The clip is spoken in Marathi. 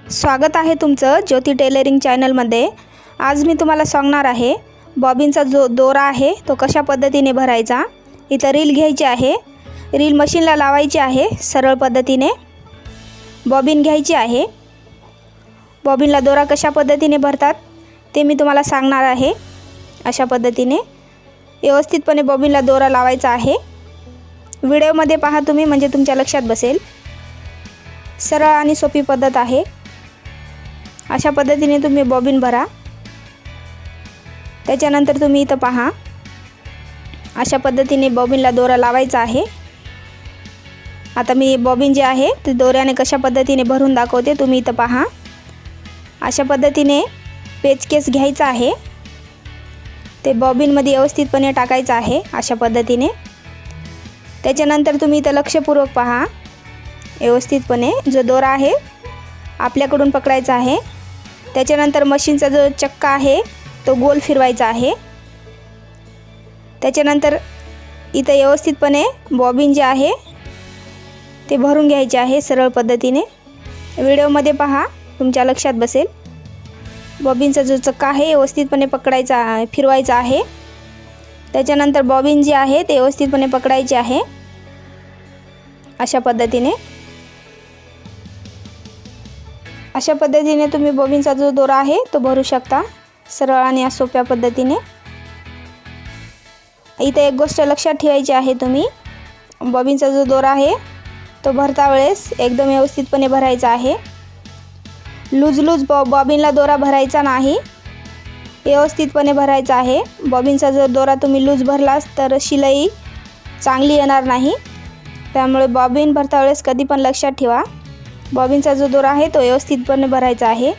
स्वागत आहे तुमचं ज्योती टेलरिंग चॅनलमध्ये। आज मी तुम्हाला सांगणार आहे बॉबिनचा जो दोरा आहे तो कशा पद्धतीने भरायचा। इथं रील घ्यायची आहे, रील मशीनला लावायची आहे सरळ पद्धतीने। बॉबिन घ्यायची आहे, बॉबिनला दोरा कशा पद्धतीने भरतात ते मी तुम्हाला सांगणार आहे। अशा पद्धतीने व्यवस्थितपणे बॉबिनला दोरा लावायचा आहे। व्हिडिओमध्ये पहा तुम्ही, म्हणजे तुमच्या लक्षात बसेल। सरळ आणि सोपी पद्धत आहे। अशा पद्धतीने तुम्ही बॉबिन भरा। त्याच्यानंतर तुम्ही इथं पहा, अशा पद्धतीने बॉबिनला दोरा लावायचा आहे। आता मी बॉबिन जे आहे ते दोऱ्याने कशा पद्धतीने भरून दाखवते, तुम्ही इथं पहा। अशा पद्धतीने पेचकेस घ्यायचा आहे, ते बॉबिनमध्ये व्यवस्थितपणे टाकायचं आहे अशा पद्धतीने। त्याच्यानंतर तुम्ही इथं लक्षपूर्वक पहा, व्यवस्थितपणे जो दोरा आहे आपल्याकडून पकडायचा आहे। त्याच्यानंतर मशीनचा जो चक्का आहे तो गोल फिरवायचा आहे। त्याच्यानंतर इथं व्यवस्थितपणे बॉबिन जे आहे ते भरून घ्यायचे आहे सरळ पद्धतीने। व्हिडिओमध्ये पहा, तुमच्या लक्षात बसेल। बॉबिनचा जो चक्का आहे व्यवस्थितपणे पकडायचा, फिरवायचा आहे। त्याच्यानंतर बॉबिन जे आहे ते व्यवस्थितपणे पकडायचे आहे अशा पद्धतीने। अशा पद्धतीने तुम्ही बॉबिनचा जो दोरा आहे तो भरू शकता सरळ आणि सोप्या पद्धतीने। इथे एक गोष्ट लक्षात ठेवायची आहे, तुम्ही बॉबिनचा जो दोरा आहे तो भरता वेळेस एकदम व्यवस्थितपणे भरायचा आहे। लूज बॉबिनला दोरा भरायचा नाही, व्यवस्थितपणे भरायचा आहे। बॉबिनचा जर दोरा तुम्ही लूज भरलास तर शिलाई चांगली येणार नाही। त्यामुळे बॉबिन भरता वेळेस कधी पण लक्षात ठेवा, बॉबिनचा जो दोरा आहे तो व्यवस्थितपणे भरायचा आहे।